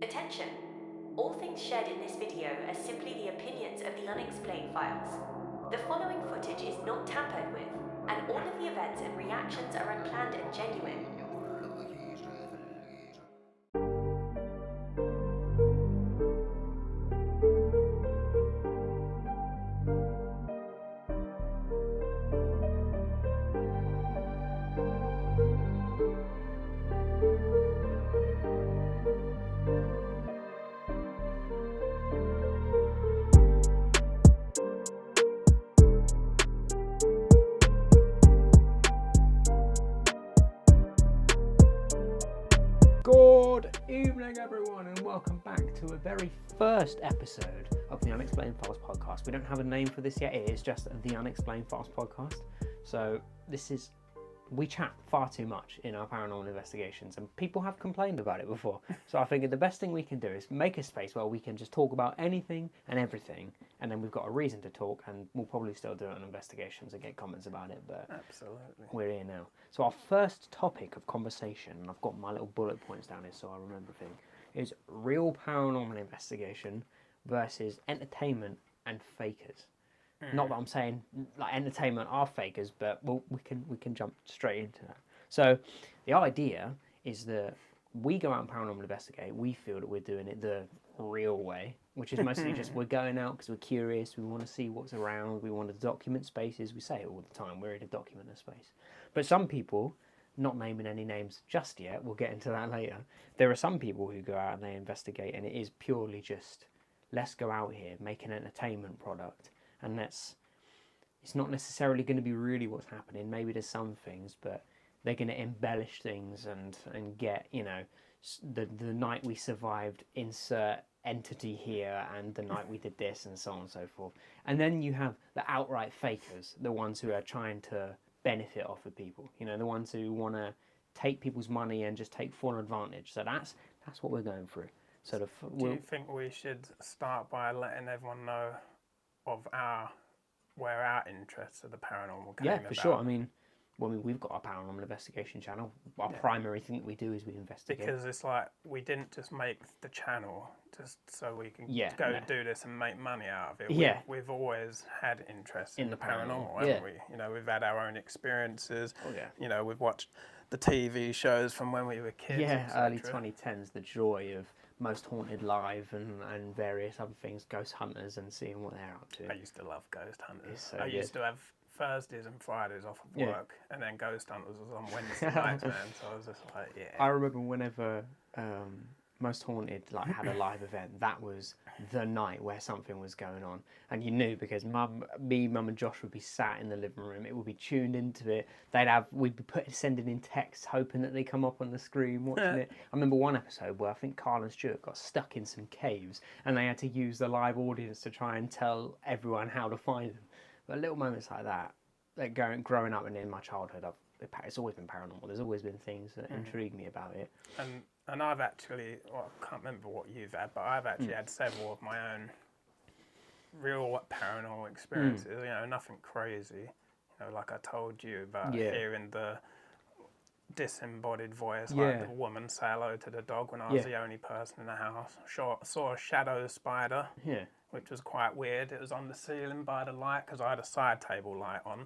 Attention! All things shared in this video are simply the opinions of the Unexplained Files. The following footage is not tampered with, and all of the events and reactions are unplanned and genuine. Good evening, everyone, and welcome back to a very first episode of the Unexplained Files podcast. We don't have a name for this yet, it is just the Unexplained Files podcast. So we chat far too much in our paranormal investigations, and people have complained about it before. So I figured the best thing we can do is make a space where we can just talk about anything and everything, and then we've got a reason to talk, and we'll probably still do it on investigations and get comments about it, but absolutely, we're here now. So our first topic of conversation, and I've got my little bullet points down here so I remember things, is real paranormal investigation versus entertainment and fakers. Not that I'm saying like entertainment are fakers, but we can jump straight into that. So the idea is that we go out and paranormal investigate. We feel that we're doing it the real way, which is mostly just we're going out because we're curious. We want to see what's around. We want to document spaces. We say it all the time. We're here to document a space. But some people, not naming any names just yet, we'll get into that later. There are some people who go out and they investigate, and it is purely just let's go out here, make an entertainment product. And it's not necessarily going to be really what's happening. Maybe there's some things, but they're going to embellish things and get, you know, the night we survived, insert entity here, and the night we did this, and so on and so forth. And then you have the outright fakers, the ones who are trying to benefit off of people. You know, the ones who want to take people's money and just take full advantage. So that's what we're going through. So do you think we should start by letting everyone know of where our interests of the paranormal came about? Yeah, for sure. I mean, we've got our paranormal investigation channel. Our primary thing that we do is we investigate. Because it's like we didn't just make the channel just so we can go do this and make money out of it. We've always had interest in the paranormal, haven't we? You know, we've had our own experiences. Oh, yeah. You know, we've watched the TV shows from when we were kids. Yeah, early 2010s, the joy of Most Haunted Live and various other things, Ghost Hunters, and seeing what they're up to. I used to love Ghost Hunters. So I used to have Thursdays and Fridays off of work, and then Ghost Hunters was on Wednesday nights, man. So I was just like, I remember whenever Most Haunted had a live event, that was the night where something was going on, and you knew because Mum and Josh would be sat in the living room. It would be tuned into it. We'd be sending in texts, hoping that they come up on the screen, watching it. I remember one episode where I think Carl and Stuart got stuck in some caves, and they had to use the live audience to try and tell everyone how to find them. But little moments like that, growing up and in my childhood, it's always been paranormal. There's always been things that intrigue me about it. And I've actually, I can't remember what you've had, but I've actually had several of my own real paranormal experiences. You know, nothing crazy. You know, like I told you about hearing the disembodied voice, like the woman say hello to the dog when I was the only person in the house. Saw a shadow spider. Yeah. Which was quite weird. It was on the ceiling by the light because I had a side table light on,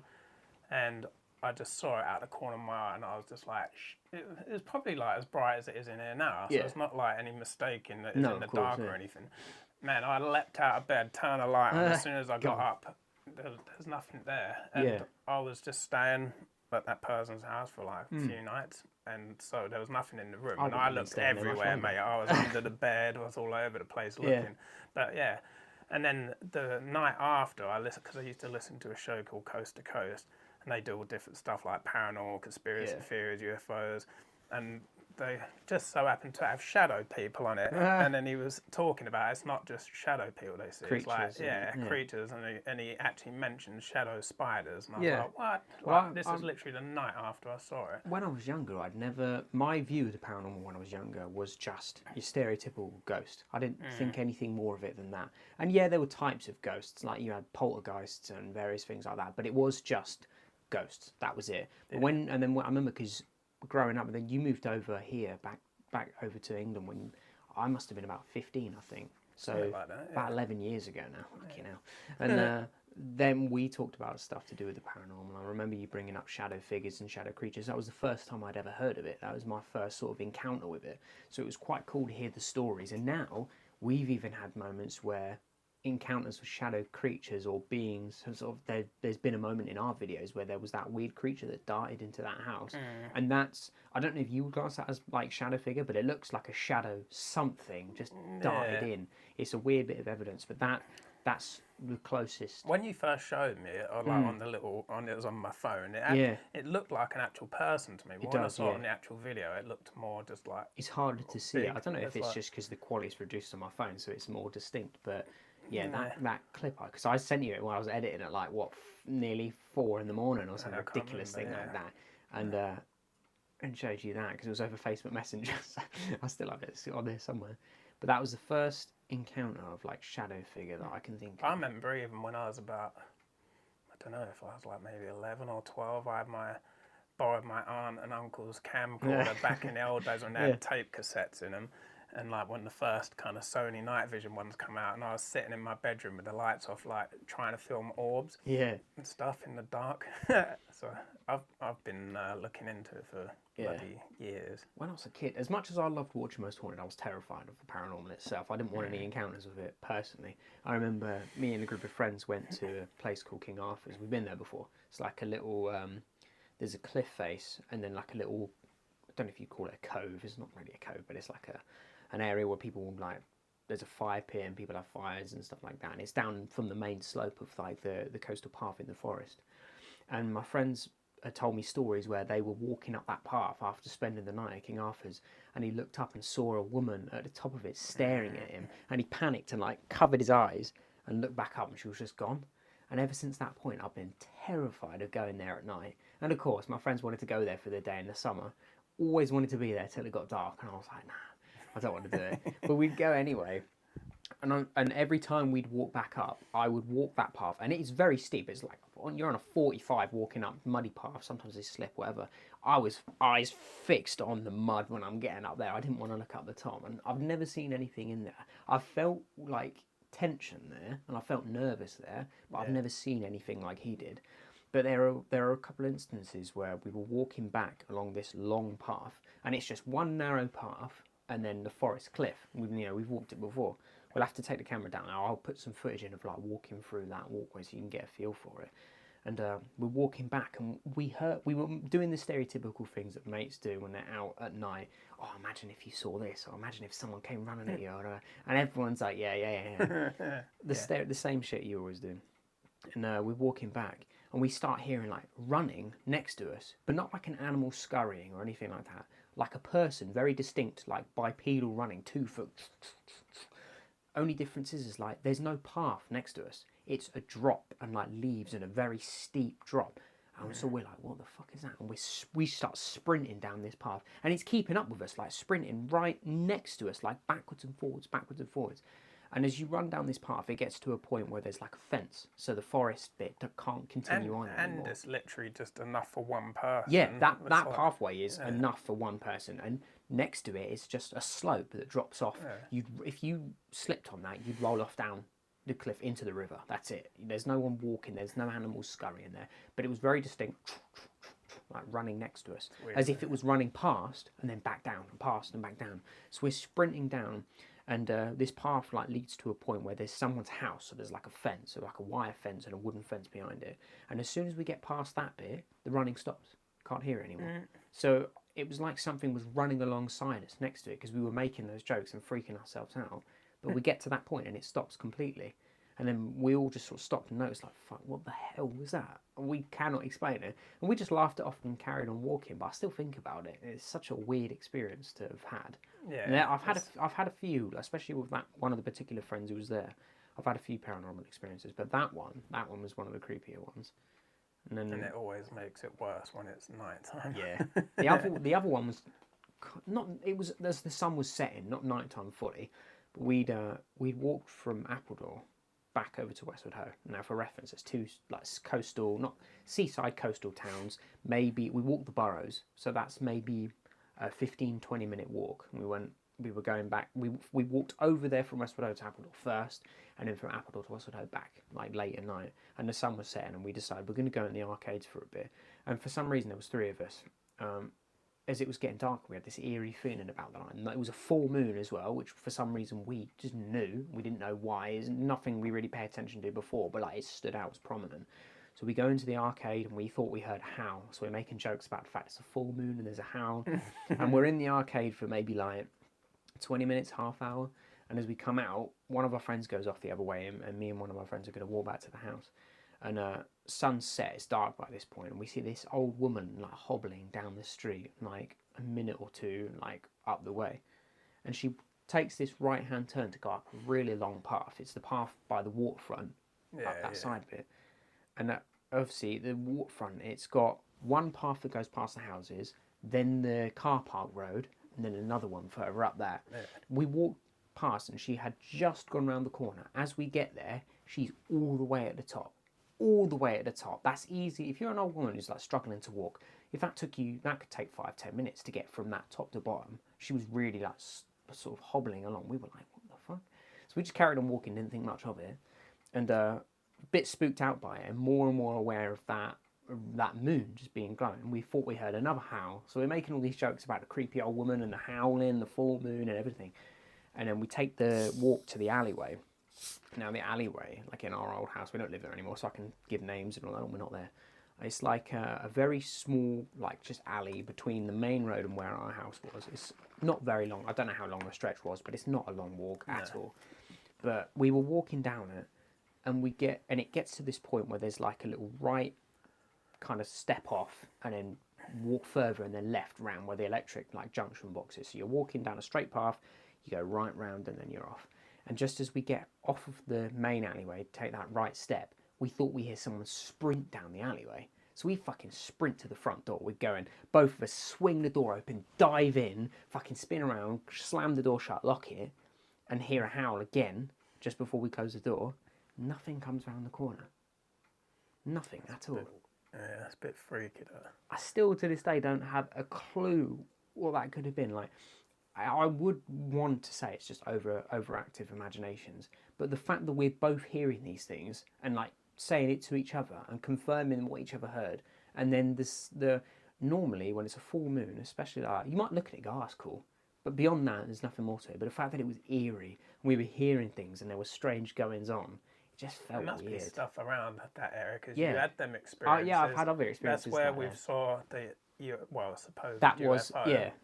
and I just saw it out the corner of my eye, and I was just like, it was probably like as bright as it is in here now, so it's not like any mistake in that it's in the dark or anything. Man, I leapt out of bed, turned the light on as soon as I got up. There's nothing there, and I was just staying at that person's house for like a few nights, and so there was nothing in the room, and I looked everywhere, mate. I was under the bed, I was all over the place looking, but yeah. And then the night after, I listened, because I used to listen to a show called Coast to Coast, and they do all different stuff like paranormal, conspiracy theories, UFOs, and they just so happened to have shadow people on it. And then he was talking about it's not just shadow people they see, creatures, it's like creatures, and he actually mentioned shadow spiders, and I was like, what? This is literally the night after I saw it. When I was younger, my view of the paranormal when I was younger was just your stereotypical ghost. I didn't think anything more of it than that. And yeah, there were types of ghosts, like you had poltergeists and various things like that, but it was just ghosts. That was it. But I remember because growing up, and then you moved over here, back over to England when I must have been about 15, I think. So Something like that, about yeah. 11 years ago now. Fucking hell. And then we talked about stuff to do with the paranormal. I remember you bringing up shadow figures and shadow creatures. That was the first time I'd ever heard of it. That was my first sort of encounter with it. So it was quite cool to hear the stories. And now we've even had moments where encounters with shadow creatures or beings have sort of there's been a moment in our videos where there was that weird creature that darted into that house, and that's, I don't know if you would class that as like shadow figure, but it looks like a shadow something just darted in. It's a weird bit of evidence, but that's the closest. When you first showed me it, or like on the little, it was on my phone. It looked like an actual person to me. But when I does, saw it yeah. on the actual video, it looked more just like. It's harder to see it. big. I don't know if it's like- just because the quality is reduced on my phone, so it's more distinct. But yeah, that clip, because I sent you it when I was editing at like nearly 4 in the morning or some I can't ridiculous thing remember, like that, and showed you that because it was over Facebook Messenger. So I still have it on there somewhere. But that was the first encounter of like shadow figure that I can think I of. remember even when I was about, I don't know if I was like maybe 11 or 12, I had borrowed my aunt and uncle's camcorder back in the old days when they had tape cassettes in them. And like when the first kind of Sony night vision ones come out, and I was sitting in my bedroom with the lights off, like trying to film orbs Yeah. and stuff in the dark. So I've been looking into it for bloody years. When I was a kid, as much as I loved watching Most Haunted, I was terrified of the paranormal itself. I didn't want any encounters with it personally. I remember me and a group of friends went to a place called King Arthur's. We've been there before. It's like a little, there's a cliff face and then like a little, I don't know if you call it a cove. It's not really a cove, but it's like an area where people like, there's a fire pit and people have fires and stuff like that. And it's down from the main slope of like the coastal path in the forest. And my friends had told me stories where they were walking up that path after spending the night at King Arthur's, and he looked up and saw a woman at the top of it staring at him, and he panicked and like covered his eyes and looked back up and she was just gone. And ever since that point I've been terrified of going there at night. And of course my friends wanted to go there for the day in the summer, always wanted to be there till it got dark, and I was like, nah, I don't want to do it. But we'd go anyway. And every time we'd walk back up, I would walk that path, and it's very steep. It's like you're on a 45 walking up muddy path. Sometimes they slip, whatever. I was eyes fixed on the mud when I'm getting up there. I didn't want to look up the top, and I've never seen anything in there. I felt like tension there, and I felt nervous there, but I've never seen anything like he did. But there are a couple of instances where we were walking back along this long path, and it's just one narrow path, and then the forest cliff. We've walked it before. We'll have to take the camera down now. I'll put some footage in of like walking through that walkway so you can get a feel for it. And we're walking back, and we were doing the stereotypical things that mates do when they're out at night. Oh, imagine if you saw this, or imagine if someone came running at you, and everyone's like, yeah. The same shit you always do. And we're walking back, and we start hearing like running next to us, but not like an animal scurrying or anything like that. Like a person, very distinct, like bipedal running, 2 foot. Only difference is like there's no path next to us. It's a drop and like leaves and a very steep drop. And so we're like, what the fuck is that? And we start sprinting down this path, and it's keeping up with us, like sprinting right next to us, like backwards and forwards. And as you run down this path, it gets to a point where there's like a fence, so the forest bit can't continue on anymore. And it's literally just enough for one person. Yeah, that pathway is enough for one person, and next to it is just a slope that drops off. If you slipped on that, you'd roll off down the cliff into the river. That's it. There's no one walking. There's no animals scurrying there. But it was very distinct, like running next to us, as if it was running past and then back down and past and back down. So we're sprinting down, and this path like leads to a point where there's someone's house. So there's like a fence, so like a wire fence and a wooden fence behind it. And as soon as we get past that bit, the running stops. Can't hear it anymore. So it was like something was running alongside us next to it, because we were making those jokes and freaking ourselves out. But we get to that point and it stops completely. And then we all just sort of stopped and noticed, like, fuck, what the hell was that? And we cannot explain it. And we just laughed it off and carried on walking. But I still think about it. It's such a weird experience to have had. Yeah. And I've had a few, especially with that one of the particular friends who was there. I've had a few paranormal experiences, but that one was one of the creepier ones. And it always makes it worse when it's nighttime. Yeah. The other one was not. It was as the sun was setting, not nighttime fully. But we'd walked from Appledore back over to Westwood Ho. Now, for reference, it's 2 like coastal, not seaside coastal towns. Maybe we walked the boroughs, so that's maybe a 15-20 minute walk. And we went we were going back. We walked over there from Westwood Ho to Appledore first, and then from Appledore to Westwood Ho back, like late at night. And the sun was setting, and we decided we're going to go in the arcades for a bit. And for some reason, there was three of us. As it was getting dark, we had this eerie feeling about the night. And it was a full moon as well, which for some reason we just knew. We didn't know why. It's nothing we really paid attention to before, but like it stood out as prominent. So we go into the arcade and we thought we heard a howl. So we're making jokes about the fact it's a full moon and there's a howl. And we're in the arcade for maybe like 20 minutes, half hour. And as we come out, one of our friends goes off the other way, and me and one of our friends are going to walk back to the house. And sun's set, it's dark by this point, and we see this old woman like hobbling down the street, like a minute or two, like up the way. And she takes this right-hand turn to go up a really long path. It's the path by the waterfront, up that side of it. And obviously, the waterfront, it's got one path that goes past the houses, then the car park road, and then another one further up there. Yeah. We walked past, and she had just gone round the corner. As we get there, she's all the way at the top. All the way at the top. That's easy. If you're an old woman who's like struggling to walk, if that took you, that could take 5-10 minutes to get from that top to bottom. She was really like sort of hobbling along. We were like, what the fuck? So we just carried on walking, didn't think much of it. And a bit spooked out by it, and more aware of that moon just being glowing. We thought we heard another howl. So we're making all these jokes about the creepy old woman and the howling, the full moon and everything. And then we take the walk to the alleyway. Now the alleyway, like in our old house, we don't live there anymore, so I can give names and all that, we're not there. It's like a very small, like just alley between the main road and where our house was. It's not very long. I don't know how long the stretch was, but it's not a long walk at all. But we were walking down it, and it gets to this point where there's like a little right kind of step off, and then walk further, and then left round where the electric like junction box is. So you're walking down a straight path, you go right round, and then you're off. And just as we get off of the main alleyway, take that right step, we thought we hear someone sprint down the alleyway. So we fucking sprint to the front door. We're going, both of us swing the door open, dive in, fucking spin around, slam the door shut, lock it, and hear a howl again just before we close the door. Nothing comes around the corner. Nothing at all. Yeah, that's a bit freaky though. I still to this day don't have a clue what that could have been. Like, I would want to say it's just overactive imaginations, but the fact that we're both hearing these things and like saying it to each other and confirming what each other heard, and then normally when it's a full moon, especially like, you might look at it and go, oh, that's cool, but beyond that there's nothing more to it. But the fact that it was eerie, and we were hearing things and there was strange goings on, it just felt weird. There must be stuff around that area, because you had them experiences. Yeah, I've had other experiences. That's where we saw the supposed that UFO. was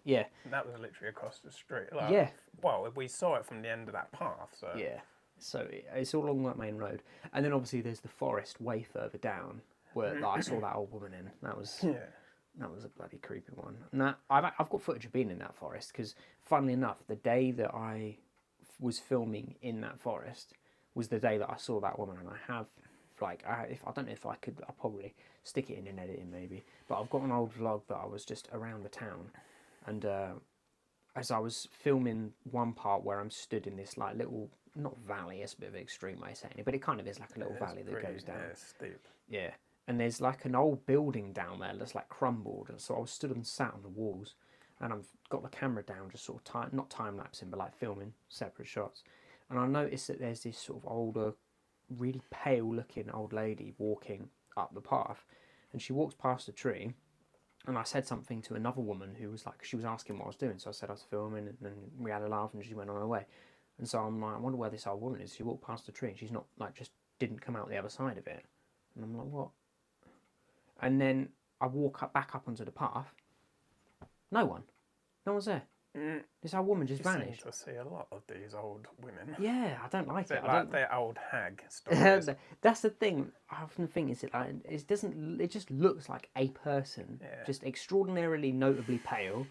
yeah. That was literally across the street. Like, well, we saw it from the end of that path. So so it's all along that main road, and then obviously there's the forest way further down where I saw that old woman in. That was a bloody creepy one. And I've got footage of being in that forest, because funnily enough, the day that I was filming in that forest was the day that I saw that woman, and I have. Like, I don't know if I could, I'll probably stick it in editing maybe, but I've got an old vlog that I was just around the town, and as I was filming one part where I'm stood in this like little, not valley, it's a bit of an extreme way of saying it, but it kind of is like a little valley that goes down. Yeah, it's steep. Yeah, and there's like an old building down there that's like crumbled, and so I was stood and sat on the walls, and I've got the camera down, just sort of not time-lapsing, but like filming separate shots, and I noticed that there's this sort of older, really pale looking old lady walking up the path, and she walks past a tree, and I said something to another woman who was like, she was asking what I was doing, so I said I was filming, and then we had a laugh and she went on her way. And so I'm like, I wonder where this old woman is. She walked past the tree and she's not like, just didn't come out the other side of it, and I'm like, what? And then I walk back up onto the path, no one's there. This old woman just vanished. I see a lot of these old women. Yeah, I don't like it. Like their old hag stories. That's the thing. I often think it just looks like a person, just extraordinarily notably pale,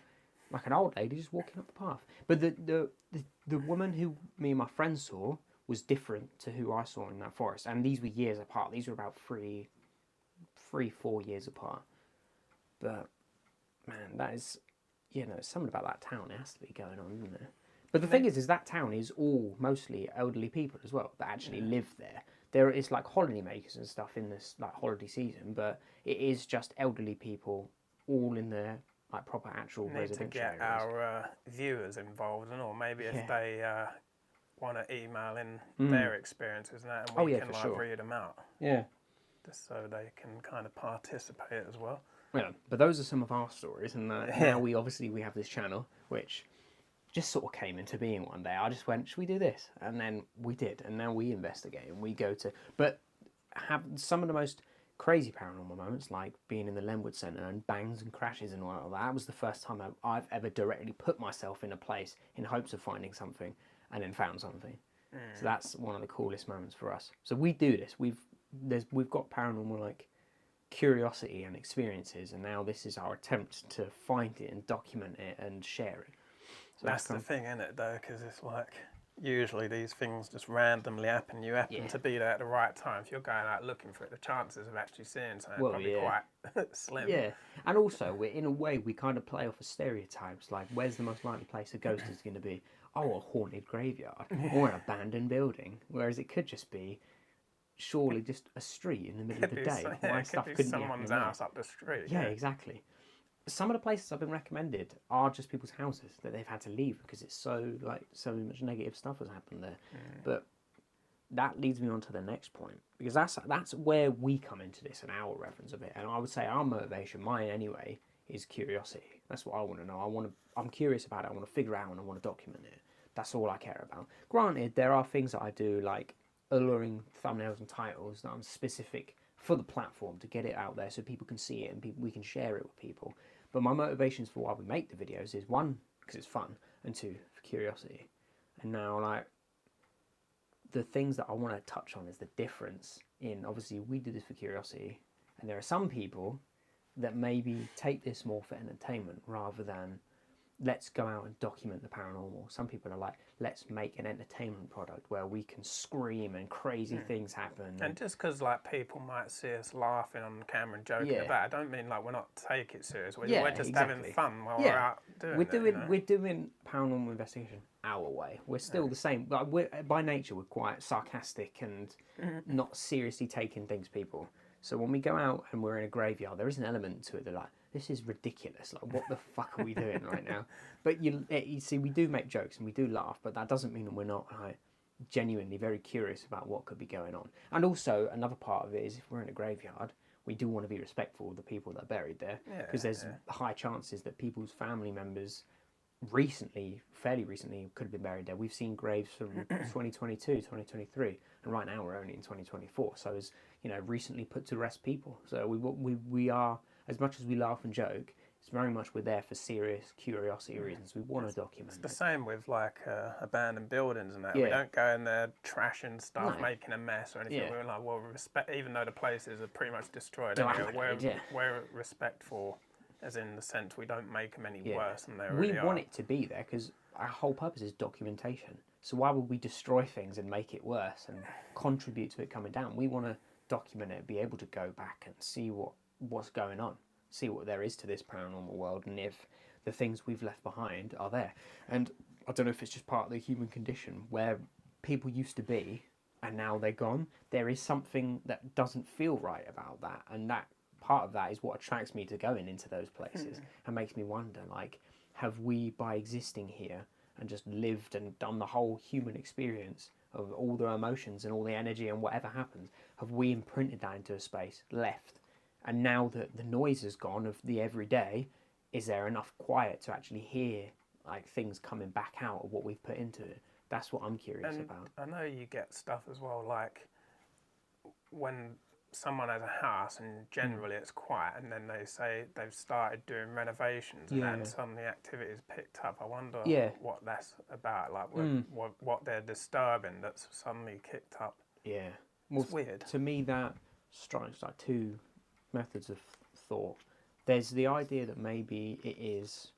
like an old lady just walking up the path. But the woman who me and my friend saw was different to who I saw in that forest, and these were years apart. These were about 4 years apart. But man, that is. Something about that town. It has to be going on, isn't there? But the thing is that town is all mostly elderly people as well that actually live there. There is like holiday makers and stuff in this like holiday season, but it is just elderly people all in their like proper actual Need to residential get areas. our viewers involved, or maybe if Yeah. they want to email in their experiences and that, and Oh, we yeah, can for like sure. read them out, Yeah. just so they can kind of participate as well. Yeah, but those are some of our stories, and now we have this channel, which just sort of came into being one day. I just went, should we do this? And then we did, and now we investigate and we go to, but have some of the most crazy paranormal moments, like being in the Lenwood Centre and bangs and crashes and all that. That was the first time I've ever directly put myself in a place in hopes of finding something, and then found something. So that's one of the coolest moments for us. So we do this. We've got paranormal like curiosity and experiences, and now this is our attempt to find it and document it and share it. So That's the thing, isn't it, though? Because it's like usually these things just randomly happen. You happen to be there at the right time. If you're going out looking for it, the chances of actually seeing something are probably quite slim. Yeah, and also in a way we kind of play off of stereotypes. Like, where's the most likely place a ghost is going to be? Oh, a haunted graveyard or an abandoned building. Whereas it could just be surely just a street in the middle of the day. Why stuff couldn't be someone's happening house up the street. there? Yeah, exactly. Some of the places I've been recommended are just people's houses that they've had to leave because it's so much negative stuff has happened there. But that leads me on to the next point, because that's where we come into this and our reference of it. And I would say our motivation, mine anyway, is curiosity. That's what I want to know. I'm curious about it. I want to figure out and I want to document it. That's all I care about. Granted, there are things that I do, like alluring thumbnails and titles that I'm specific for the platform to get it out there so people can see it and we can share it with people. But my motivations for why we make the videos is, one, because it's fun, and two, for curiosity. And now, like, the things that I want to touch on is the difference in, obviously we do this for curiosity, and there are some people that maybe take this more for entertainment rather than let's go out and document the paranormal. Some people are like, let's make an entertainment product where we can scream and crazy things happen. And just because like people might see us laughing on camera and joking about it, I don't mean like we're not take it serious. We're just having fun while we're out doing it. We're doing paranormal investigation our way. We're still the same. Like, by nature, we're quite sarcastic and not seriously taking things people. So when we go out and we're in a graveyard, there is an element to it that, like, this is ridiculous. Like, what the fuck are we doing right now? But you see, we do make jokes and we do laugh, but that doesn't mean that we're not, like, genuinely very curious about what could be going on. And also, another part of it is, if we're in a graveyard, we do want to be respectful of the people that are buried there, because there's high chances that people's family members fairly recently, could have been buried there. We've seen graves from 2022, 2023, and right now we're only in 2024. So as recently put to rest people. So we are, as much as we laugh and joke, it's very much we're there for serious curiosity reasons. We want to document. It's the same with like abandoned buildings and that. We don't go in there trashing stuff, making a mess or anything. We're like, well, even though the places are pretty much destroyed, we're respectful. As in the sense we don't make them any worse than they really are. We want it to be there because our whole purpose is documentation. So why would we destroy things and make it worse and contribute to it coming down? We want to document it, be able to go back and see what's going on, see what there is to this paranormal world, and if the things we've left behind are there. And I don't know if it's just part of the human condition where people used to be and now they're gone. There is something that doesn't feel right about that, and that part of that is what attracts me to going into those places and makes me wonder, like, have we, by existing here and just lived and done the whole human experience of all the emotions and all the energy and whatever happens, have we imprinted that into a space, left, and now that the noise is gone of the everyday, is there enough quiet to actually hear, like, things coming back out of what we've put into it? That's what I'm curious about. I know you get stuff as well, like when someone has a house and generally it's quiet, and then they say they've started doing renovations and then suddenly activity's picked up. I wonder what that's about, like what they're disturbing that's suddenly kicked up. Yeah, well, it's weird. To me, that strikes like two methods of thought. There's the idea that maybe it is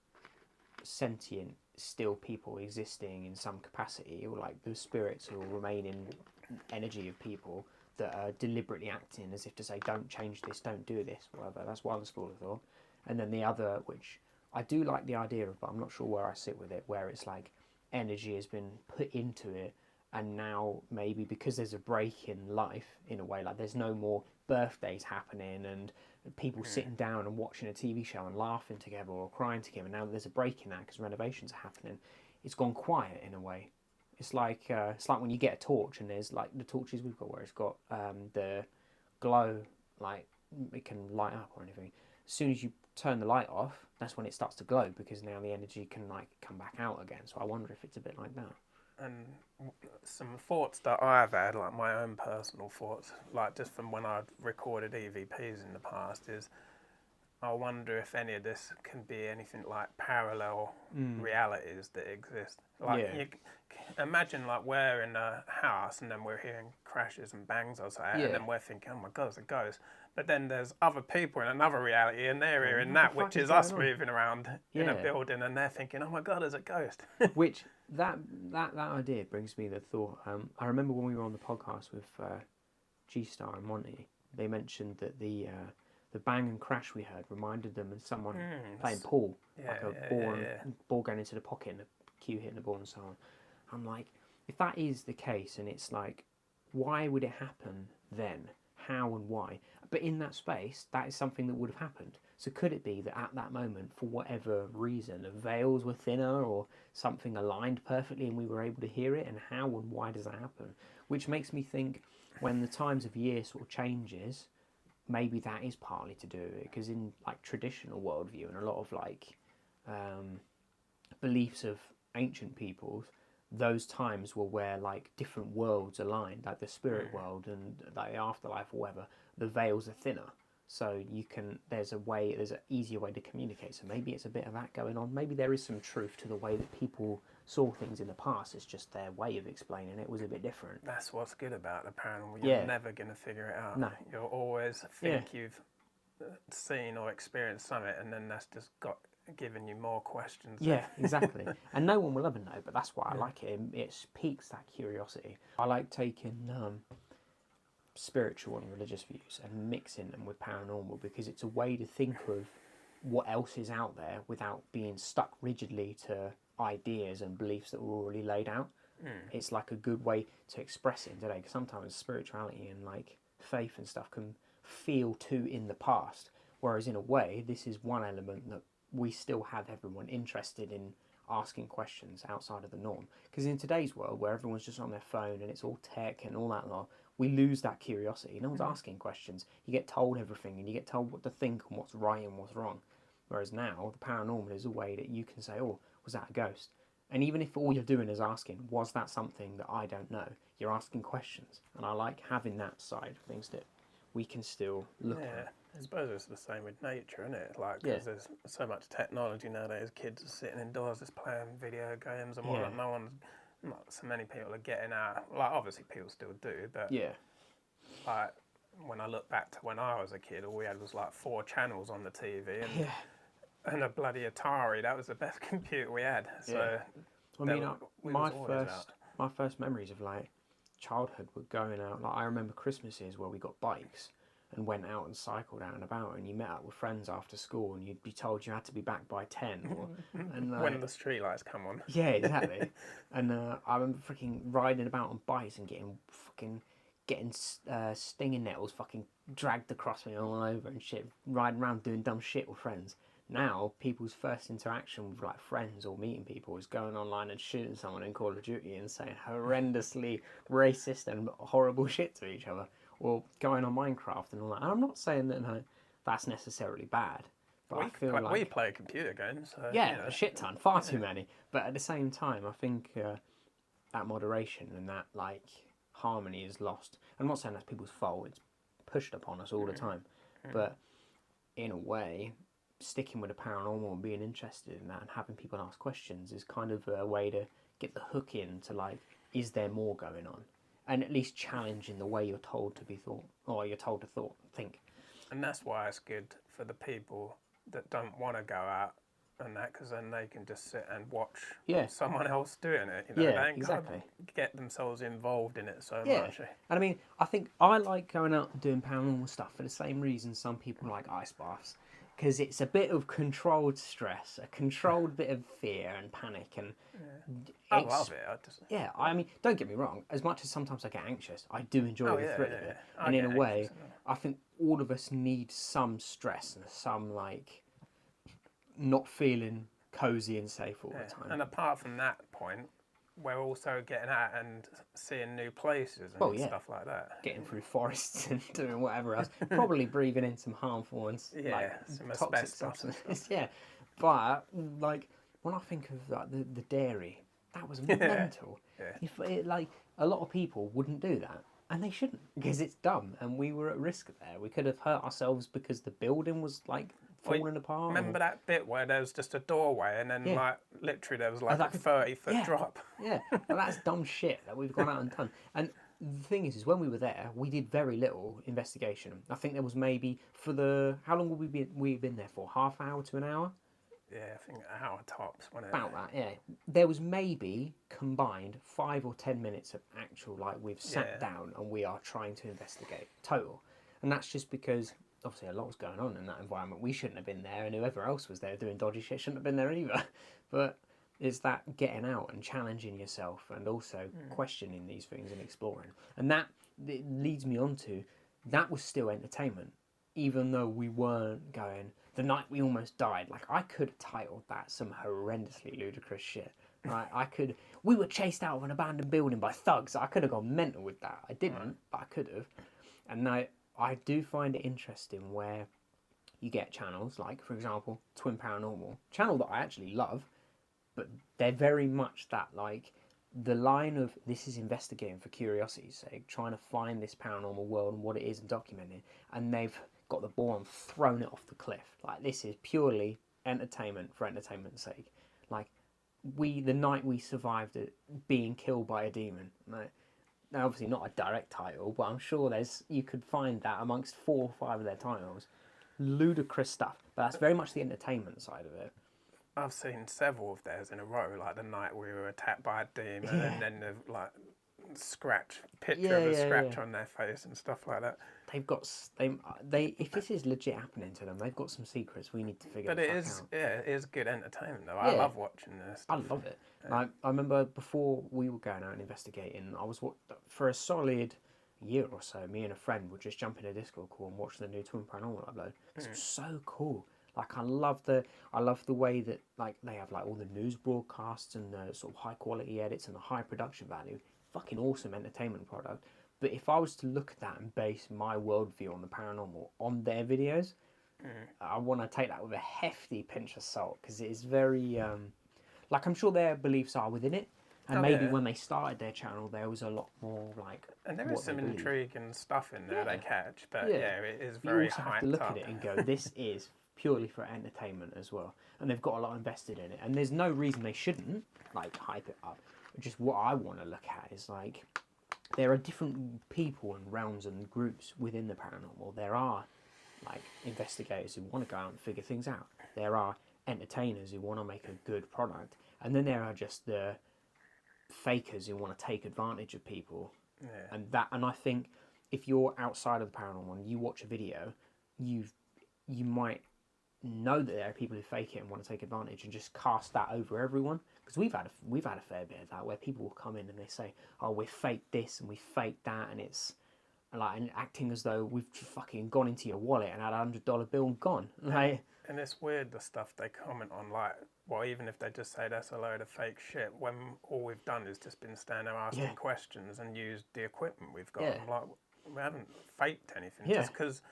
sentient, still people existing in some capacity, or like the spirits or remaining energy of people that are deliberately acting as if to say, don't change this, don't do this, whatever. That's one school of thought. And then the other, which I do like the idea of, but I'm not sure where I sit with it, where it's like energy has been put into it, and now maybe because there's a break in life, in a way, like there's no more birthdays happening and people sitting down and watching a TV show and laughing together or crying together. Now there's a break in that because renovations are happening. It's gone quiet in a way. It's like when you get a torch and there's like the torches we've got where it's got the glow, like it can light up or anything. As soon as you turn the light off, that's when it starts to glow because now the energy can like come back out again. So I wonder if it's a bit like that. And some thoughts that I've had, like my own personal thoughts, like just from when I've recorded EVPs in the past, is I wonder if any of this can be anything like parallel realities that exist. Like imagine like we're in a house and then we're hearing crashes and bangs or something, and then we're thinking, oh my God, it's a ghost. But then there's other people in anher reality and they're hearing that, which is us moving around in a building, and they're thinking, oh my God, there's a ghost. Which that idea brings me the thought. I remember when we were on the podcast with G-Star and Monty, they mentioned that the bang and crash we heard reminded them of someone playing pool, like a ball going into the pocket and the cue hitting the ball and so on. I'm like, if that is the case, and it's like, why would it happen then? How and why? But in that space, that is something that would have happened. So could it be that at that moment, for whatever reason, the veils were thinner or something aligned perfectly and we were able to hear it? And how and why does that happen? Which makes me think when the times of year sort of changes, maybe that is partly to do with it. Because in like traditional worldview and a lot of like beliefs of ancient peoples, those times were where like different worlds aligned, like the spirit world and the afterlife or whatever. The veils are thinner, so there's an easier way to communicate. So maybe it's a bit of that going on. Maybe there is some truth to the way that people saw things in the past. It's just their way of explaining it was a bit different. That's what's good about the paranormal. You're never going to figure it out. No. You'll always think you've seen or experienced something, and then that's just giving you more questions. Yeah, exactly. And no one will ever know, but that's why I like it. It piques that curiosity. I like taking spiritual and religious views and mixing them with paranormal because it's a way to think of what else is out there without being stuck rigidly to ideas and beliefs that were already laid out. It's like a good way to express it today, because sometimes spirituality and like faith and stuff can feel too in the past, whereas in a way this is one element that we still have everyone interested in asking questions outside of the norm. Because in today's world where everyone's just on their phone and it's all tech and all that lot, we lose that curiosity. No one's asking questions. You get told everything and you get told what to think and what's right and what's wrong. Whereas now, the paranormal is a way that you can say, oh, was that a ghost? And even if all you're doing is asking, was that something that I don't know? You're asking questions. And I like having that side of things that we can still look at. I suppose it's the same with nature, isn't it? Like, because there's so much technology nowadays. Kids are sitting indoors just playing video games and whatnot. Not so many people are getting out. Like, obviously people still do, but like when I look back to when I was a kid, all we had was like 4 channels on the TV and a bloody Atari. That was the best computer we had. So I mean, my first memories of like childhood were going out. Like I remember Christmases where we got bikes and went out and cycled out and about, and you met up with friends after school, and you'd be told you had to be back by 10. When the street lights come on. Yeah, exactly. And I remember freaking riding about on bikes and getting stinging nettles fucking dragged across me all over and shit, riding around doing dumb shit with friends. Now, people's first interaction with like friends or meeting people is going online and shooting someone in Call of Duty and saying horrendously racist and horrible shit to each other. Or going on Minecraft and all that. And I'm not saying that that's necessarily bad, but I feel like we play computer games. So, a shit ton, far too many. But at the same time, I think that moderation and that like harmony is lost. I'm not saying that's people's fault; it's pushed upon us all the time. But in a way, sticking with the paranormal and being interested in that and having people ask questions is kind of a way to get the hook in to like, is there more going on? And at least challenging the way you're told to be thought, or you're told to think. And that's why it's good for the people that don't want to go out and that, because then they can just sit and watch someone else doing it. You know, they ain't exactly. Get themselves involved in it so much. And I mean, I think I like going out and doing paranormal stuff for the same reason some people like ice baths. because it's a bit of controlled stress, a controlled bit of fear and panic, and I love it. yeah. I mean, don't get me wrong. As much as sometimes I get anxious, I do enjoy the thrill of it. I And in a get way, anxious, I think all of us need some stress and some like not feeling cozy and safe all the time. And apart from that point, we're also getting out and seeing new places and stuff like that. Getting through forests and doing whatever else. Probably breathing in some harmful and like some toxic asbestos substances. Yeah, but like when I think of like the dairy, that was mental. If it, like a lot of people wouldn't do that, and they shouldn't because it's dumb, and we were at risk there. We could have hurt ourselves because the building was like falling apart. Remember that bit where there was just a doorway and then like literally there was like a 30-foot drop? Yeah, well, that's dumb shit that we've gone out and done. And the thing is when we were there, we did very little investigation. I think there was maybe for the how long would we been there for? Half hour to an hour? Yeah, I think an hour tops. About that, yeah. There was maybe combined 5 or 10 minutes of actual like we've sat down and we are trying to investigate total, and that's just because. Obviously, a lot was going on in that environment. We shouldn't have been there, and whoever else was there doing dodgy shit shouldn't have been there either. But it's that getting out and challenging yourself and also questioning these things and exploring. And that it leads me on to, that was still entertainment. Even though we weren't going, the night we almost died. Like, I could have titled that some horrendously ludicrous shit. Right? We were chased out of an abandoned building by thugs. I could have gone mental with that. I didn't, but I could have. And now, I do find it interesting where you get channels like, for example, Twin Paranormal, channel that I actually love, but they're very much that like the line of this is investigating for curiosity's sake, trying to find this paranormal world and what it is and document it, and they've got the ball and thrown it off the cliff. Like this is purely entertainment for entertainment's sake. Like the night we survived it being killed by a demon. Like, now, obviously not a direct title, but I'm sure you could find that amongst 4 or 5 of their titles. Ludicrous stuff, but that's very much the entertainment side of it. I've seen several of theirs in a row, like the night we were attacked by a demon, and then the like picture of a scratch on their face and stuff like that. They've got they if this is legit happening to them, they've got some secrets we need to figure out. But it is good entertainment though. I love watching this. I love it. I remember before we were going out and investigating, I was for a solid year or so, me and a friend would just jump in a Discord call and watch the new Twin Paranormal upload. It was so cool. Like I love the way that like they have like all the news broadcasts and the sort of high quality edits and the high production value. Fucking awesome entertainment product. But if I was to look at that and base my worldview on the paranormal on their videos, I want to take that with a hefty pinch of salt because it is very like I'm sure their beliefs are within it. And maybe when they started their channel, there was a lot more like. And there is some intrigue and stuff in there they catch, but it is very. You also have to look at it and go, this is purely for entertainment as well, and they've got a lot invested in it, and there's no reason they shouldn't like hype it up. Just what I want to look at is like, there are different people and realms and groups within the paranormal. There are like investigators who want to go out and figure things out. There are entertainers who want to make a good product, and then there are just the fakers who want to take advantage of people. And I think if you're outside of the paranormal and you watch a video, you might know that there are people who fake it and want to take advantage and just cast that over everyone. Because we've had a fair bit of that where people will come in and they say, "Oh, we faked this and we faked that," and it's like and acting as though we've fucking gone into your wallet and had $100 bill and gone. Like, and it's weird the stuff they comment on, like, well, even if they just say that's a load of fake shit, when all we've done is just been standing there asking questions and used the equipment we've got. I'm like, we haven't faked anything just because,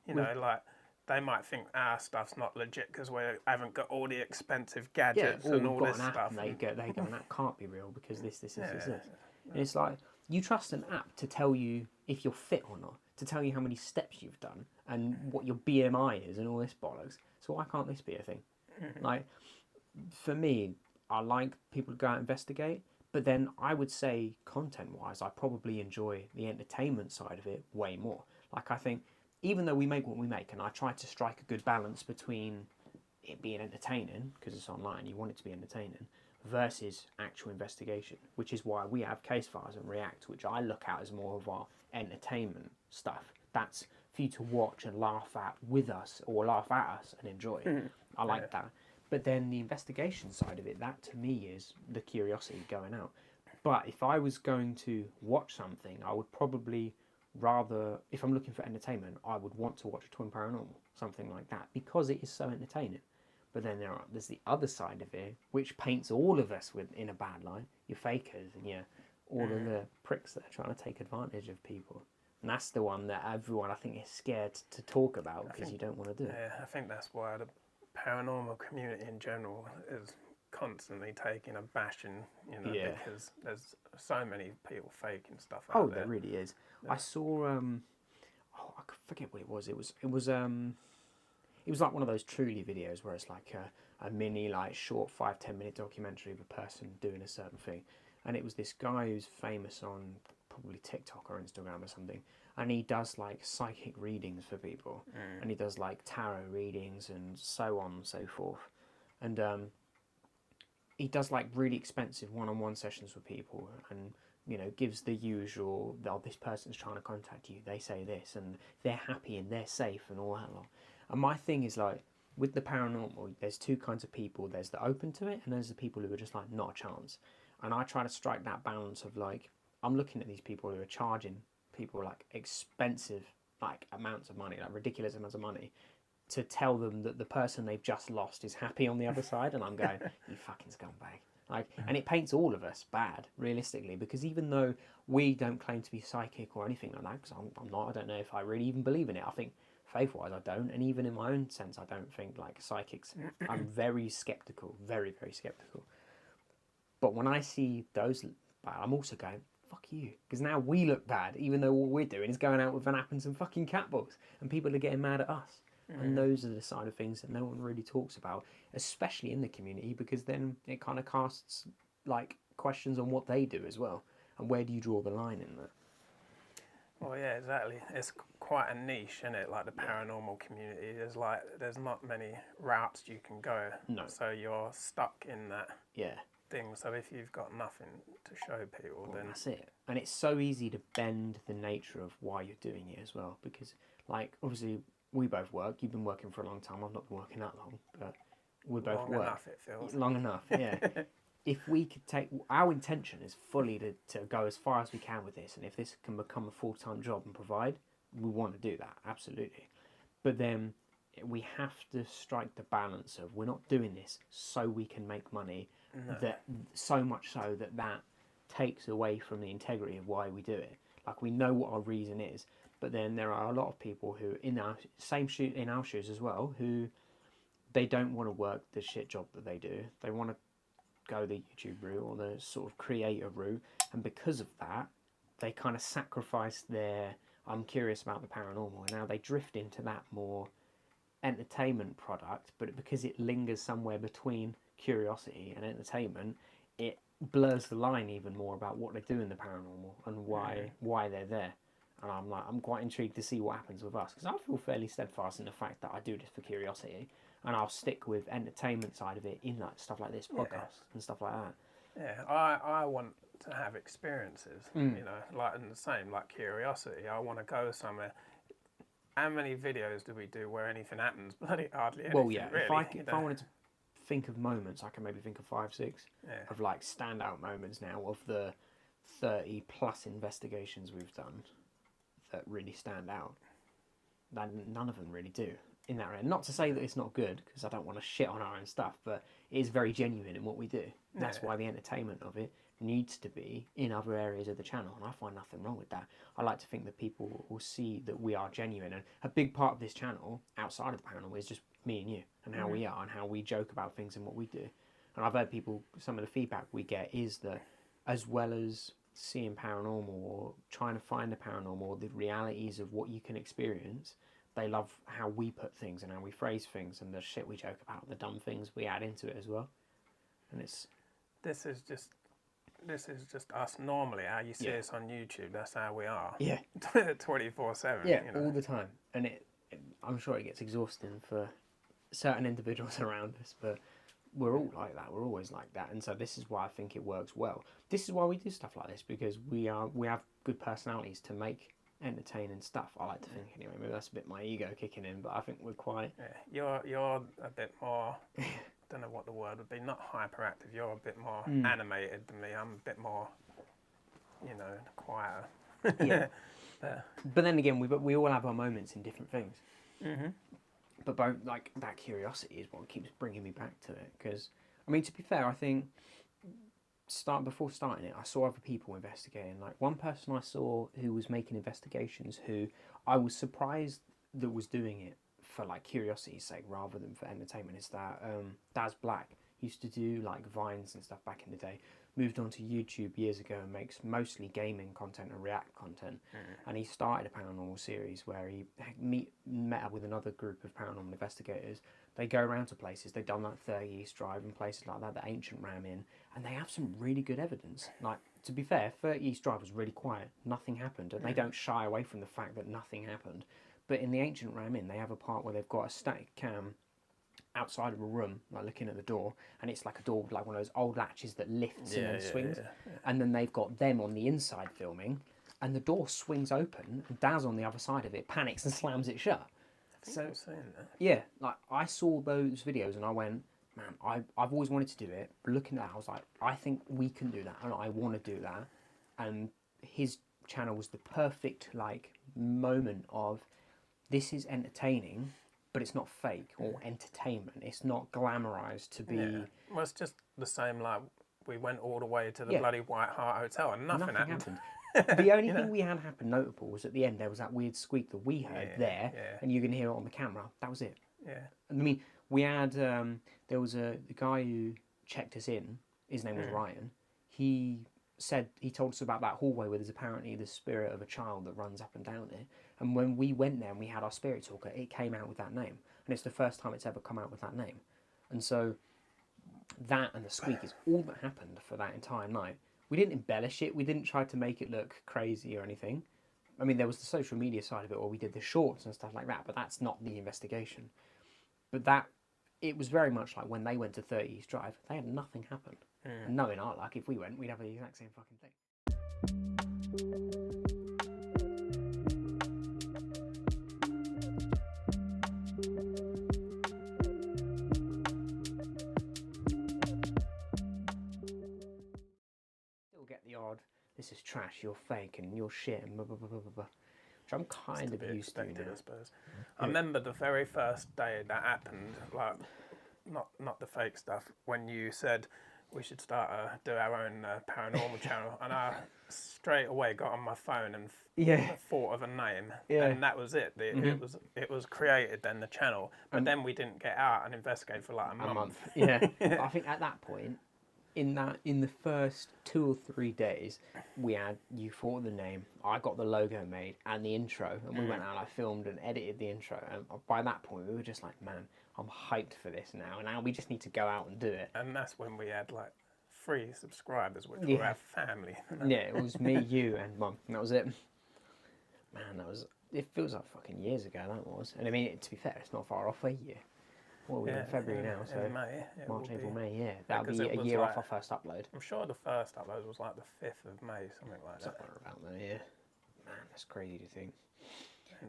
you know, like. They might think our stuff's not legit because we haven't got all the expensive gadgets and all this stuff. And they go, and that can't be real because this. And it's like, you trust an app to tell you if you're fit or not, to tell you how many steps you've done and what your BMI is and all this bollocks. So why can't this be a thing? Like, for me, I like people to go out and investigate, but then I would say content-wise, I probably enjoy the entertainment side of it way more. Like, I think, even though we make what we make, and I try to strike a good balance between it being entertaining, because it's online, you want it to be entertaining, versus actual investigation, which is why we have case files and React, which I look at as more of our entertainment stuff. That's for you to watch and laugh at with us, or laugh at us and enjoy. I like that. But then the investigation side of it, that to me is the curiosity going out. But if I was going to watch something, I would probably rather, if I'm looking for entertainment, I would want to watch a Twin Paranormal, something like that, because it is so entertaining. But then there's the other side of it, which paints all of us in a bad light. Your fakers and all of the pricks that are trying to take advantage of people. And that's the one that everyone, I think, is scared to talk about because you don't want to do it. Yeah, I think that's why the paranormal community in general is constantly taking a bashing, because there's so many people faking stuff out there. There really is. Yeah. I saw, I forget what it was. It was like one of those Truly videos where it's like a mini, like short 5-10 minute documentary of a person doing a certain thing. And it was this guy who's famous on probably TikTok or Instagram or something. And he does like psychic readings for people. And he does like tarot readings and so on and so forth. And he does like really expensive one-on-one sessions with people and, gives the usual, this person's trying to contact you. They say this and they're happy and they're safe and all that lot. And my thing is like, with the paranormal, there's two kinds of people. There's the open to it and there's the people who are just like, not a chance. And I try to strike that balance of like, I'm looking at these people who are charging people like expensive like amounts of money, like ridiculous amounts of money, to tell them that the person they've just lost is happy on the other side. And I'm going, you fucking scumbag. Like, and it paints all of us bad, realistically, because even though we don't claim to be psychic or anything like that, because I'm not, I don't know if I really even believe in it. I think faith-wise, I don't, and even in my own sense, I don't think like psychics. I'm very skeptical, very, very skeptical. But when I see those, I'm also going, fuck you, because now we look bad, even though all we're doing is going out with Van App and some fucking cat balls, and people are getting mad at us. And those are the side of things that no one really talks about, especially in the community, because then it kind of casts like questions on what they do as well, and where do you draw the line in that? Well, yeah, exactly. It's quite a niche, isn't it? Like the paranormal community. There's not many routes you can go. No. So you're stuck in that Yeah. thing. So if you've got nothing to show people, Well, then that's it. And it's so easy to bend the nature of why you're doing it as well, because like obviously we both work. You've been working for a long time. I've not been working that long, but we both long work. enough, it feels. Long enough, yeah. If we could take, our intention is fully to go as far as we can with this, and if this can become a full-time job and provide, we want to do that, absolutely. But then we have to strike the balance of, we're not doing this so we can make money, that so much so that takes away from the integrity of why we do it. Like, we know what our reason is, but then there are a lot of people who, in our shoes as well, who they don't want to work the shit job that they do. They want to go the YouTube route or the sort of creator route, and because of that, they kind of sacrifice their I'm curious about the paranormal, and now they drift into that more entertainment product, but because it lingers somewhere between curiosity and entertainment, it blurs the line even more about what they do in the paranormal and why they're there. And I'm quite intrigued to see what happens with us, because I feel fairly steadfast in the fact that I do this for curiosity, and I'll stick with entertainment side of it in like stuff like this podcast and stuff like that. Yeah, I want to have experiences, like in the same, like curiosity. I want to go somewhere. How many videos do we do where anything happens? Bloody hardly anything. Well, yeah. Really, if I wanted to think of moments, I can maybe think of 5, 6 of like standout moments now of the 30 plus investigations we've done that really stand out. None of them really do in that way. Not to say that it's not good, because I don't want to shit on our own stuff, but it is very genuine in what we do. That's why the entertainment of it needs to be in other areas of the channel, and I find nothing wrong with that. I like to think that people will see that we are genuine, and a big part of this channel, outside of the panel, is just me and you, and how we are, and how we joke about things and what we do. And I've heard people, some of the feedback we get is that, as well as seeing paranormal or trying to find the paranormal, or the realities of what you can experience, they love how we put things and how we phrase things and the shit we joke about, the dumb things we add into it as well. And this is just us normally. How you see us on YouTube, that's how we are. Yeah. 24/7. Yeah, all the time. And I'm sure it gets exhausting for certain individuals around us, but we're all like that. We're always like that, and so this is why I think it works well. This is why we do stuff like this, because we have good personalities to make entertaining stuff. I like to think anyway. Maybe that's a bit my ego kicking in, but I think we're quite. Yeah, you're a bit more. I don't know what the word would be. Not hyperactive. You're a bit more animated than me. I'm a bit more, quieter. Yeah. But then again, we all have our moments in different things. Mm-hmm. But both, like, that curiosity is what keeps bringing me back to it. Because, I mean, to be fair, I think before starting it, I saw other people investigating. Like, one person I saw who was making investigations, who I was surprised that was doing it for, like, curiosity's sake rather than for entertainment, is that Daz Black used to do, like, vines and stuff back in the day. Moved on to YouTube years ago and makes mostly gaming content and react content. And he started a paranormal series where he met up with another group of paranormal investigators. They go around to places. They've done like 30 East Drive and places like that, the ancient Ram Inn, and they have some really good evidence. Like, to be fair, 30 East Drive was really quiet. Nothing happened, and they don't shy away from the fact that nothing happened. But in the ancient Ram Inn, they have a part where they've got a static cam outside of a room, like looking at the door, and it's like a door with like one of those old latches that lifts and then swings. And then they've got them on the inside filming, and the door swings open, and Daz on the other side of it panics and slams it shut. So saying that. Yeah, like I saw those videos and I went, man, I've always wanted to do it. But looking at that, I was like, I think we can do that, and I want to do that. And his channel was the perfect like moment of, this is entertaining, but it's not fake or entertainment. It's not glamorized to be. Yeah. Well, it's just the same. Like, we went all the way to the bloody White Hart Hotel and nothing happened. The only thing we had happen notable was at the end there was that weird squeak that we heard there, and you can hear it on the camera. That was it. Yeah. I mean, we had there was the guy who checked us in. His name was Ryan. He told us about that hallway where there's apparently the spirit of a child that runs up and down there. And when we went there and we had our spirit talker, it came out with that name, and it's the first time it's ever come out with that name. And so that and the squeak is all that happened for that entire night. We didn't embellish it. We didn't try to make it look crazy or anything. I mean, there was the social media side of it, or we did the shorts and stuff like that, but that's not the investigation. But it was very much like when they went to 30 East Drive, they had nothing happen. And knowing our luck, if we went, we'd have the exact same fucking thing. Get the odd, this is trash, you're fake and you're shit and blah, blah, blah, blah, blah, which I'm kind of used to now. I suppose. I remember the very first day that happened, like, not the fake stuff, when you said we should start do our own paranormal channel, and I straight away got on my phone and thought of a name, and that was it. It was created then, the channel, but then we didn't get out and investigate for like a month. Yeah. I think at that point, in the first 2 or 3 days, you thought of the name, I got the logo made and the intro, and we went out, I filmed and edited the intro, and by that point we were just like, man, I'm hyped for this now we just need to go out and do it. And that's when we had like 3 subscribers, which were our family. Yeah, it was me, you and Mum, and that was it. Man, it feels like fucking years ago, that was. And I mean, to be fair, it's not far off a year. Well, we're in February now, so in May, March, April, May, that'll be a year off our first upload. I'm sure the first upload was like the 5th of May, something like that. Somewhere about there, yeah. Man, that's crazy to think.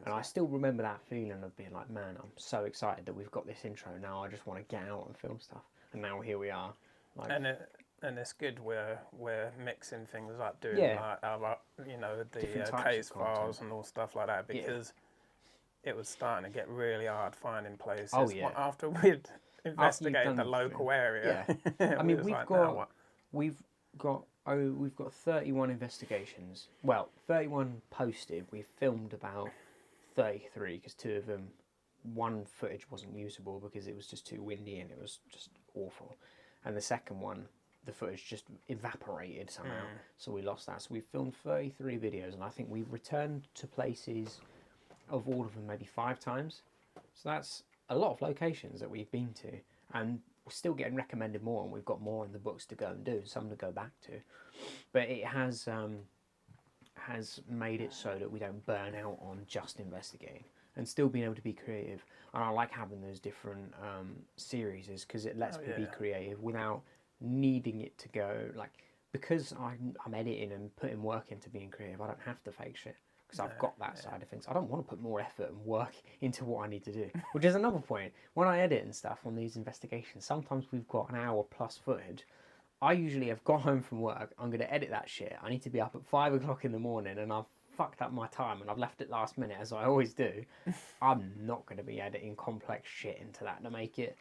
And I still remember that feeling of being like, man, I'm so excited that we've got this intro now. I just want to get out and film stuff. And now here we are. Like, and it's good we're mixing things up, doing like our, the case files and all stuff like that, because it was starting to get really hard finding places. Oh, yeah. After we'd investigated the local area. Yeah. I mean, we've got 31 investigations. Well, 31 posted. We've filmed about 33 because 2 of them, one footage wasn't usable because it was just too windy and it was just awful. And the second one, the footage just evaporated somehow, so we lost that. So we filmed 33 videos, and I think we've returned to places of all of them maybe 5 times. So that's a lot of locations that we've been to, and we're still getting recommended more, and we've got more in the books to go and do, some to go back to. But it has made it so that we don't burn out on just investigating. and still being able to be creative. And I like having those different series because it lets me be creative without needing it to go like, because I'm editing and putting work into being creative. I don't have to fake shit because I've got that side of things. I don't want to put more effort and work into what I need to do, which is another point. When I edit and stuff on these investigations, sometimes we've got an hour plus footage. I usually have gone home from work, I'm going to edit that shit. I need to be up at 5 o'clock in the morning and I've fucked up my time and I've left it last minute, as I always do. I'm not going to be editing complex shit into that to make it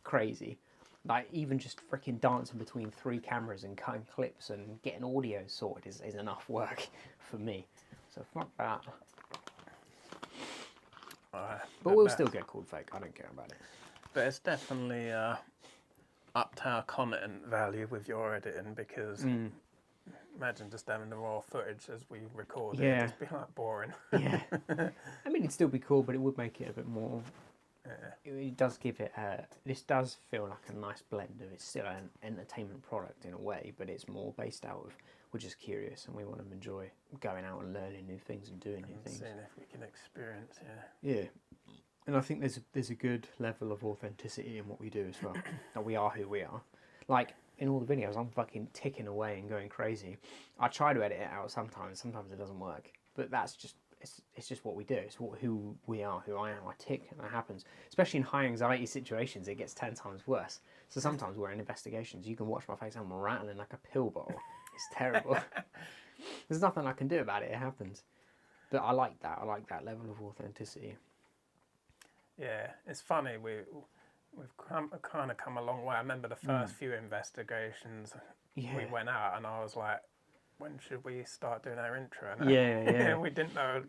crazy. Like, even just freaking dancing between 3 cameras and cutting clips and getting audio sorted is enough work for me. So fuck that. But we'll still get called fake, I don't care about it. But it's definitely up to our content value with your editing, because imagine just having the raw footage as we record it. It'd just be like boring. Yeah. I mean, it'd still be cool, but it would make it a bit more... It does give it this does feel like a nice blend of, it's still an entertainment product in a way, but it's more based out of, we're just curious and we want to enjoy going out and learning new things and doing new things. Seeing if we can experience, Yeah. And I think there's a good level of authenticity in what we do as well. That we are who we are. Like, in all the videos, I'm fucking ticking away and going crazy. I try to edit it out sometimes it doesn't work. But that's just, it's just what we do. It's who we are, who I am. I tick and that happens. Especially in high anxiety situations, it gets 10 times worse. So sometimes we're in investigations, you can watch my face, I'm rattling like a pill bottle. It's terrible. There's nothing I can do about it, it happens. But I like that level of authenticity. Yeah, it's funny, we've kind of come a long way. I remember the first few investigations we went out and I was like, when should we start doing our intro? And we didn't know,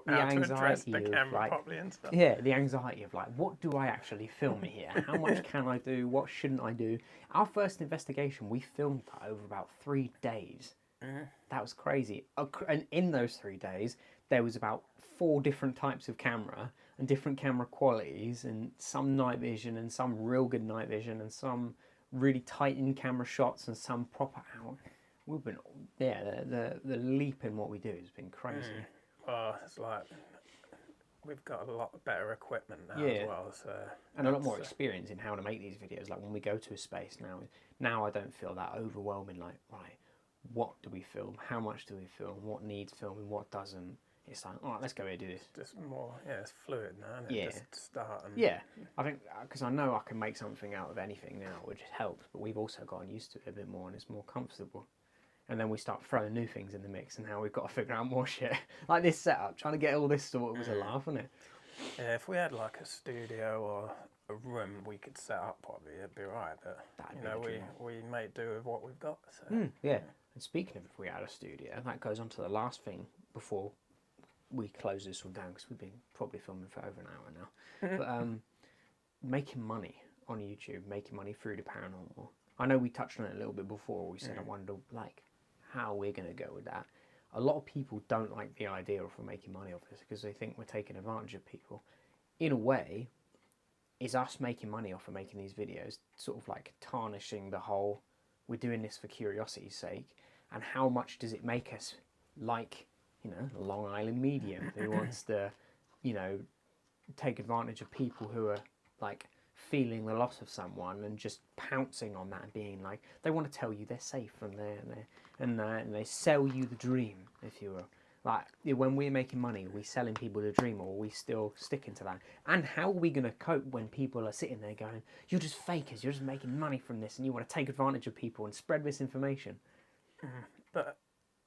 how to address the camera properly and stuff. Yeah, the anxiety of like, what do I actually film here? How much can I do? What shouldn't I do? Our first investigation, we filmed that over about 3 days. That was crazy. And in those 3 days, there was about 4 different types of camera and different camera qualities, and some night vision and some real good night vision and some really tight in camera shots and some proper out. We've been, the leap in what we do has been crazy. Well, it's like we've got a lot better equipment now as well, so and a lot more experience in how to make these videos. Like when we go to a space now I don't feel that overwhelming. Like, right, what do we film? How much do we film? What needs filming? What doesn't? It's like, all right, let's go here and do this. Just more, it's fluid now, isn't it? Just start and... Yeah, I think, because I know I can make something out of anything now, which helps, but we've also gotten used to it a bit more and it's more comfortable. And then we start throwing new things in the mix, and now we've got to figure out more shit. Like this setup, trying to get all this sorted was a laugh, wasn't it? Yeah, if we had like a studio or a room we could set up, probably it'd be right. But we make do with what we've got. So. Yeah. And speaking of, if we had a studio, that goes on to the last thing before we close this one down, because we've been probably filming for over an hour now. But making money on YouTube, making money through the paranormal. I know we touched on it a little bit before. We said I wonder like how we're going to go with that. A lot of people don't like the idea of making money off this because they think we're taking advantage of people. In a way, is us making money off of making these videos sort of like tarnishing the whole, we're doing this for curiosity's sake, and how much does it make us like, a Long Island medium who wants to, take advantage of people who are like feeling the loss of someone and just pouncing on that and being like, they want to tell you they're safe and they sell you the dream, if you will. Like, when we're making money, are we selling people the dream, or are we still sticking to that? And how are we going to cope when people are sitting there going, you're just fakers, you're just making money from this and you want to take advantage of people and spread misinformation? But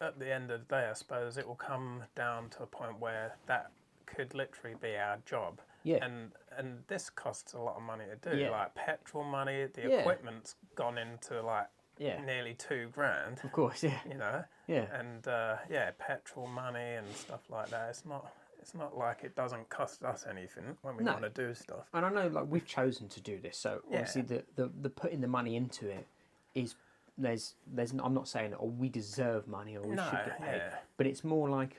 at the end of the day, I suppose it will come down to a point where that could literally be our job. Yeah. And this costs a lot of money to do. Yeah. Like petrol money, the equipment's gone into like nearly $2,000. Of course, yeah. Yeah. And petrol money and stuff like that. It's not like it doesn't cost us anything when we want to do stuff. And I know like we've chosen to do this, so obviously the putting the money into it is there's I'm not saying we deserve money or we should get paid, but it's more like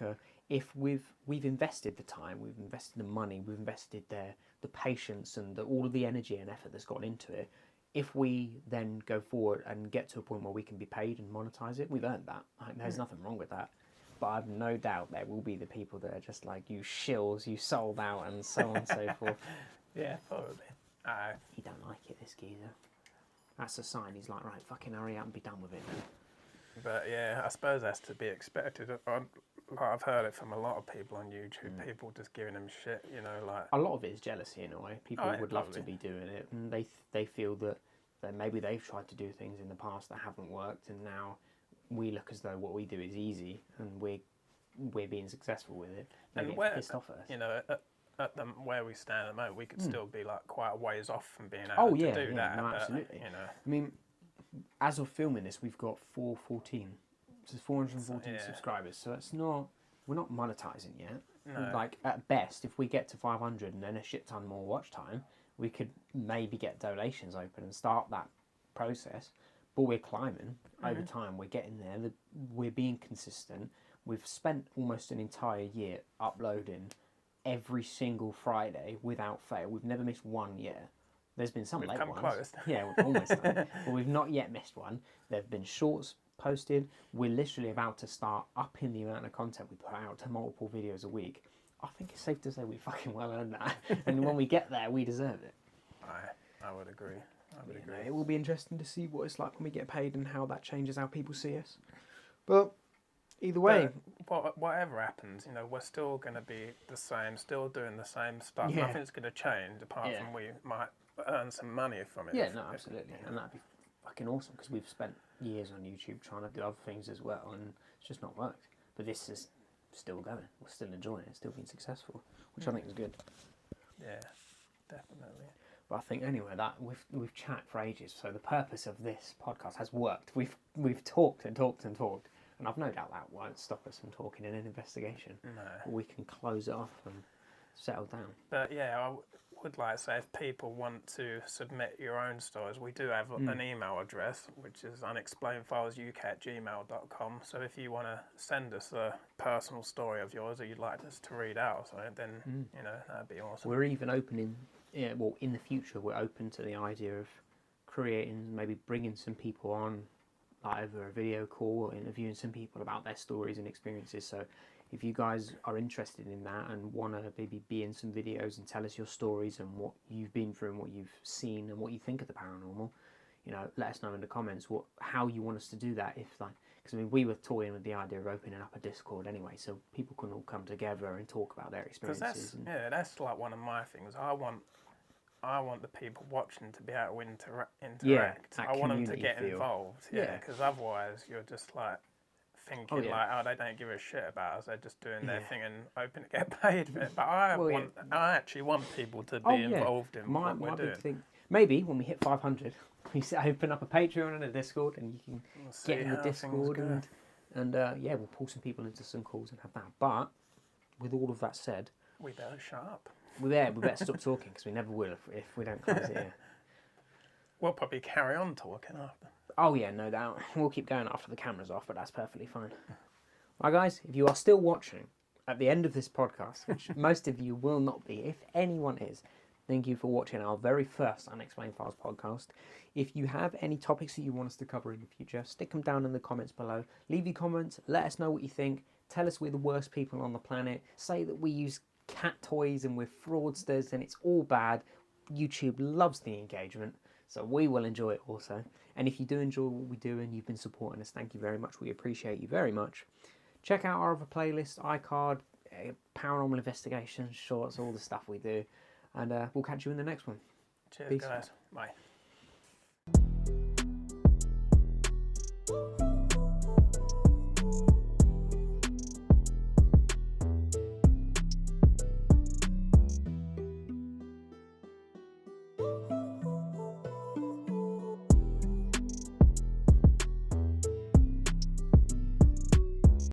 if we've invested the time, we've invested the money, we've invested the patience and all of the energy and effort that's gone into it. If we then go forward and get to a point where we can be paid and monetize it, we've earned that. Like, there's nothing wrong with that. But I've no doubt there will be the people that are just like, you shills, you sold out, and so on and so forth. Yeah, probably. He don't like it, this geezer. That's a sign. He's like, right, fucking hurry up and be done with it then. But yeah, I suppose that's to be expected. I've heard it from a lot of people on YouTube. People just giving them shit, you know, like. A lot of it is jealousy in a way. People Oh, yeah, would love to probably. be doing it, and they feel that maybe they've tried to do things in the past that haven't worked, and now we look as though what we do is easy, and we're being successful with it. They And get pissed off at us. you know, where we stand at the moment, we could still be like quite a ways off from being able to do that. No, but, absolutely. you know, I mean, as of filming this, we've got 414. So 414 yeah. subscribers. So it's not, we're not monetizing yet. No. Like at best, if we get to 500 and then a shit ton more watch time, we could maybe get donations open and start that process. But we're climbing over time. We're getting there. We're being consistent. We've spent almost an entire year uploading every single Friday without fail. We've never missed one year. There's been some late come ones. close. Yeah, we've almost done. But we've not yet missed one. There have been shorts posted. We're literally about to start upping the amount of content we put out to multiple videos a week. I think it's safe to say we fucking well earned that. And when we get there, we deserve it. I would agree. I would agree. It will be interesting to see what it's like when we get paid and how that changes how people see us. But either way, Whatever happens, you know, we're still going to be the same, still doing the same stuff. Yeah. Nothing's going to change apart from we might earn some money from it. yeah, no, absolutely. And that'd be fucking awesome because we've spent years on YouTube trying to do other things as well and it's just not worked. But this is still going. We're still enjoying it, still being successful, which I think is good. Yeah, definitely. But I think anyway that we've chatted for ages, so the purpose of this podcast has worked. We've talked and talked and talked, and I've no doubt that won't stop us from talking in an investigation. No. We can close it off and settle down. But yeah, I would like to say if people want to submit your own stories, we do have an email address, which is unexplainedfilesuk@gmail.com. So if you want to send us a personal story of yours or you'd like us to read out or something, then, you know, that'd be awesome. We're even opening, in the future, we're open to the idea of creating, maybe bringing some people on, like over a video call or interviewing some people about their stories and experiences. So if you guys are interested in that and want to maybe be in some videos and tell us your stories and what you've been through and what you've seen and what you think of the paranormal, you know, let us know in the comments how you want us to do that. Because I mean, we were toying with the idea of opening up a Discord anyway, so people can all come together and talk about their experiences. That's like one of my things. I want the people watching to be able to interact. that I want them to community get feel. involved. Yeah. Because otherwise you're just like thinking they don't give a shit about us. They're just doing their thing and hoping to get paid for it. But I actually want people to be involved in what we're doing. Big thing. Maybe when we hit 500, we open up a Patreon and a Discord, and you can get in the Discord and we'll pull some people into some calls and have that. But with all of that said, we better shut up. we better stop talking because we never will if we don't close it here. We'll probably carry on talking after. Oh yeah, no doubt. We'll keep going after the camera's off, but that's perfectly fine. Right, guys, if you are still watching at the end of this podcast, which most of you will not be, if anyone is, thank you for watching our very first Unexplained Files podcast. If you have any topics that you want us to cover in the future, stick them down in the comments below. Leave your comments, let us know what you think. Tell us we're the worst people on the planet. Say that we use cat toys and we're fraudsters and it's all bad. YouTube loves the engagement, so we will enjoy it also. And if you do enjoy what we do and you've been supporting us, thank you very much. We appreciate you very much. Check out our other playlist, iCard, Paranormal Investigations, shorts, all the stuff we do. And we'll catch you in the next one. Cheers, Peace. guys. Bye.